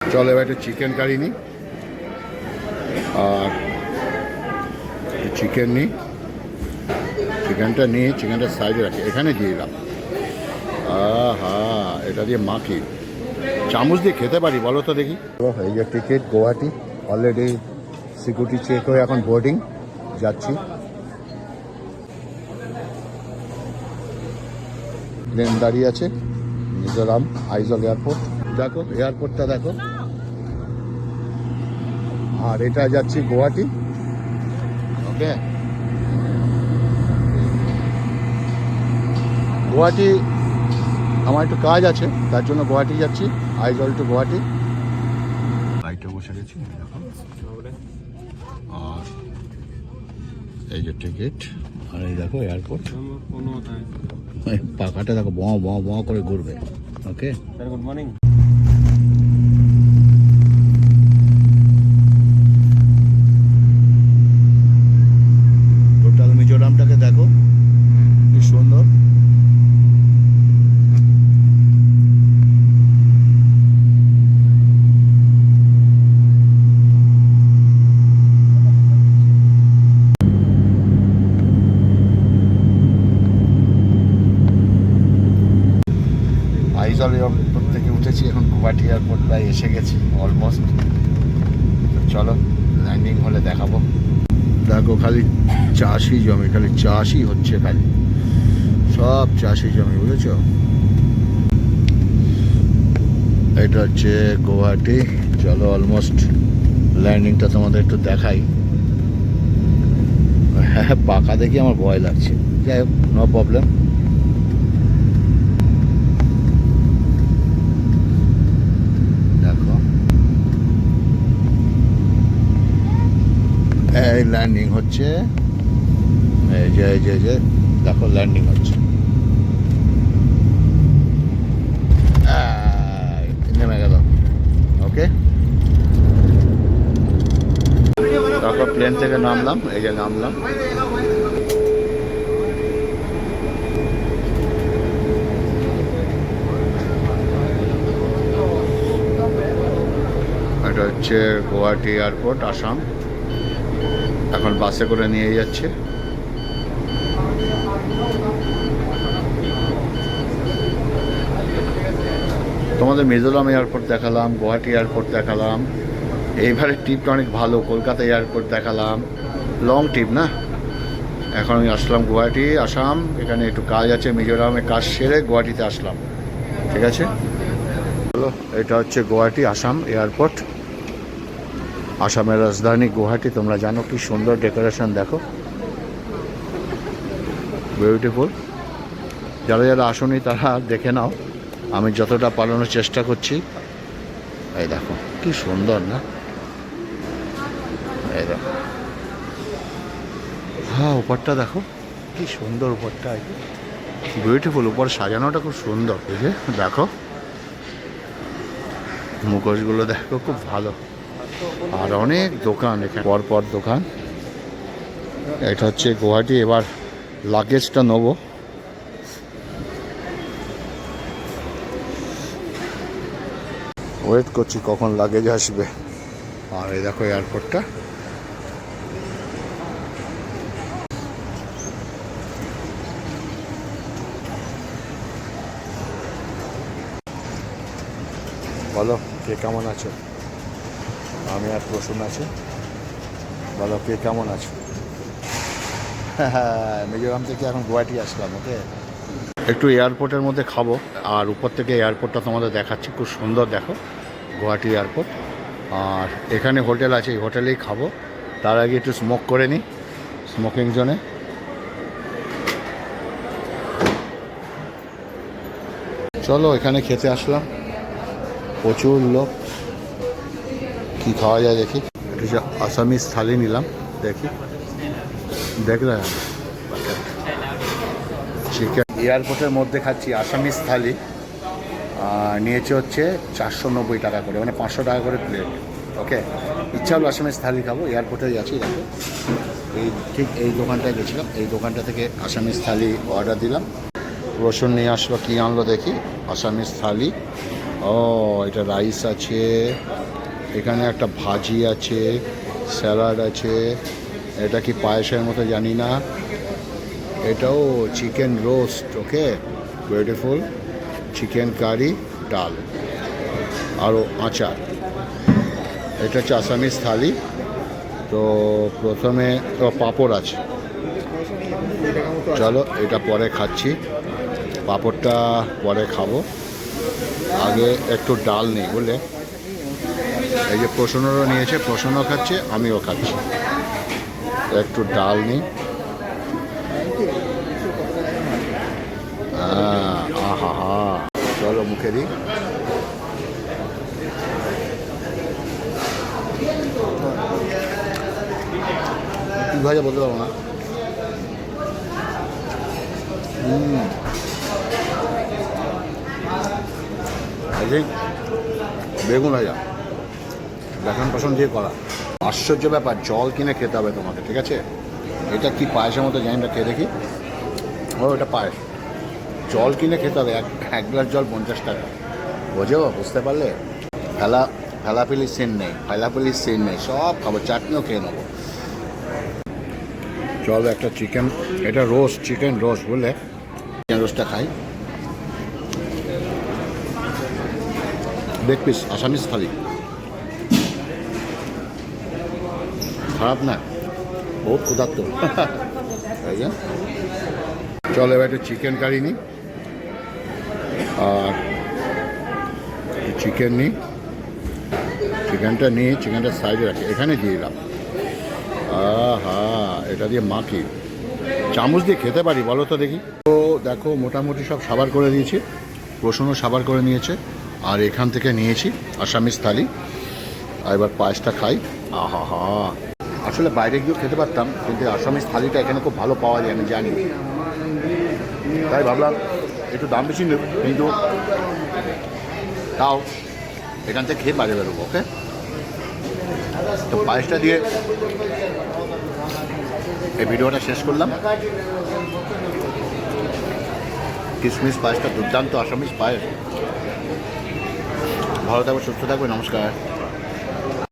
চলো এবার একটু চিকেন কারি নিই আর চিকেন নিই। চিকেনটা নিয়ে চিকেনটা সাইডে রাখি, এখানে দিয়ে দিলাম। হা এটা দিয়ে মাখি, চামচ দিয়ে খেতে পারি বলো তো দেখি। এই যে ticket Guwahati, already security check হয়ে এখন বোর্ডিং যাচ্ছি। প্লেন দাঁড়িয়ে আছে মিজোরাম আইজল এয়ারপোর্ট। দেখো এয়ারপোর্টটা দেখো, আর এটা যাচ্ছি গুয়াহাটি। ওকে, গুয়াহাটি আমার একটু কাজ আছে, তার জন্য গুয়াহাটি যাচ্ছি, আইজল টু গুয়াহাটি। ফ্লাইটে বসে গেছি আর এই যে টিকিট, আর এই দেখো এয়ারপোর্ট। পাখাটা দেখো ব ব ব করে ঘুরবে। ওকে, গুড মর্নিং। টোটাল মিজোরামটাকে দেখো কি সুন্দর। আইজল এয়ারপোর্ট থেকে উঠেছি, এখন গুয়াহাটি এয়ারপোর্ট প্রায় এসে গেছি অলমোস্ট। চলো ল্যান্ডিং হলে দেখাবো। দেখো খালি চাষি জমি, খালি চাষই হচ্ছে, খালি সব চাষি জমি, বুঝেছো? এটা হচ্ছে গুয়াহাটি। চলো অলমোস্ট ল্যান্ডিংটা তোমাদের একটু দেখাই। হ্যাঁ, পাকা দেখি আমার ভয় লাগছে, যাই হোক নো প্রবলেম। দেখো এই ল্যান্ডিং হচ্ছে, এই যে এই যে এই যে দেখো ল্যান্ডিং হচ্ছে। নেমে গেল। ওকে, তারপর প্লেন থেকে নামলাম, এই যে নামলাম। এটা হচ্ছে গুয়াহাটি এয়ারপোর্ট, আসাম। এখন বাসে করে নিয়ে যাচ্ছে। তোমাদের মিজোরাম এয়ারপোর্ট দেখালাম, গুয়াহাটি এয়ারপোর্ট দেখালাম। এইবারের ট্রিপটা অনেক ভালো, কলকাতা এয়ারপোর্ট দেখালাম, লং ট্রিপ না। এখন আমি আসলাম গুয়াহাটি আসাম, এখানে একটু কাজ আছে, মিজোরামে কাজ সেরে গুয়াহাটিতে আসলাম। ঠিক আছে, চলো এটা হচ্ছে গুয়াহাটি আসাম এয়ারপোর্ট, আসামের রাজধানী গুয়াহাটি। তোমরা জানো কি সুন্দর ডেকোরেশন, দেখো বিউটিফুল। যারা যারা আসনি তারা দেখে নাও, আমি যতটা পালানোর চেষ্টা করছি। এই দেখো কি সুন্দর না, এই দেখো। হ্যাঁ, উপরটা দেখো কি সুন্দর, উপরটা বিউটিফুল, উপর সাজানোটা খুব সুন্দর। এই যে দেখো মুখোশগুলো দেখো খুব ভালো, আর অনেক দোকান এখানে, পরপর দোকান। এটা হচ্ছে গুয়াহাটি। এবার লাগেজটা নেবো। ওয়েট করছি কখন লাগেজ আসবে। আর এই দেখো এয়ারপোর্টটা। বলো কে কেমন আছো? আমি আর প্রসূন আছি। বলো কে কেমন আছো? হ্যাঁ, মিজোরাম থেকে এখন গুয়াহাটি আসলাম। ওকে, একটু এয়ারপোর্টের মধ্যে খাবো, আর উপর থেকে এয়ারপোর্টটা তোমাদের দেখাচ্ছি, খুব সুন্দর দেখো গুয়াহাটি এয়ারপোর্ট। আর এখানে হোটেল আছে, এই হোটেলেই খাবো। তার আগে একটু স্মোক করে নিই স্মোকিং জোনে। চলো এখানে খেতে আসলাম, প্রচুর লোক। কি খাওয়া যায় দেখি। একটু আসামিস থালি নিলাম, দেখি দেখলাম চিকেন। এয়ারপোর্টের মধ্যে খাচ্ছি আসামিস থালি, নিয়েছে হচ্ছে 490 টাকা করে, মানে 500 টাকা করে প্লেট। ওকে, ইচ্ছা হলো আসামিস থালি খাবো, এয়ারপোর্টে যাচ্ছি। দেখো এই ঠিক এই দোকানটায় গেছিলাম, এই দোকানটা থেকে আসামিস থালি অর্ডার দিলাম। রসুন নিয়ে আসলো, কী আনলো দেখি, আসামিস থালি ও এটা রাইস আছে, এখানে একটা ভাজি আছে, স্যালাড আছে, এটা কি পায়েসের মতো জানি না, এটাও চিকেন রোস্ট। ওকে, বিউটিফুল। চিকেন কারি, ডাল, আরও আচার। এটা হচ্ছে আসামিস থালি। তো প্রথমে পাঁপড় আছে, চলো এটা পরে খাচ্ছি, পাঁপড়টা পরে খাবো, আগে একটু ডাল নেই বুঝলে। এই যে প্রসন্নরও নিয়েছে, প্রসন্ন খাচ্ছে, আমিও খাচ্ছি, একটু ডাল নিই। আহা হা, চলো মুখে দিই। কী ভাজা বলতে পারবো না। বেগুন ভাজা, বেসন পছন্দ দিয়ে করা। আশ্চর্য ব্যাপার, জল কিনে খেতে হবে তোমাকে, ঠিক আছে? এটা কি পায়েসের মতো জানি না, খেয়ে দেখি। ও এটা পায়েস, জল কিনে খেতে হবে, এক গ্লাস জল 50 টাকা। বোঝো, বুঝতে পারলে? ফেলাফেলির সিন নেই, সব খাবো, চাটনিও খেয়ে নেবো। চলো একটা চিকেন, এটা রোস্ট, চিকেন রোস্ট বুঝলে, চিকেন রোস্টটা খাই। লেগ পিস, আসামিস থালি, খারাপ না, বহুত ক্ষুধার্ত। চলো এবার একটু চিকেন কারি নিই, আর চিকেন নিই, চিকেনটা সাইডে রাখি, এখানে দিয়ে দিলাম। আহা, এটা দিয়ে মাখি, চামচ দিয়ে খেতে পারি বলো তো দেখি। তো দেখো মোটামুটি সব সাবার করে দিয়েছি, প্রসন্ন সাবার করে নিয়েছে, আর এখান থেকে নিয়েছি আসামিস থালি। আর এবার পায়েসটা খাই। আহা হা, আসলে বাইরে গিয়েও খেতে পারতাম, কিন্তু আসামিস থালিটা এখানে খুব ভালো পাওয়া যায়, আমি জানি, তাই ভাবলাম একটু দাম বেশি নেব, কিন্তু তাও এখান থেকে খেয়ে বাইরে বেরোবো। ওকে, তো পায়েসটা দিয়ে এই ভিডিওটা শেষ করলাম। কিশমিশ পায়েসটা দুর্দান্ত, আসামিস পায়েস। ভালো থাকবে, সুস্থ থাকবে, নমস্কার।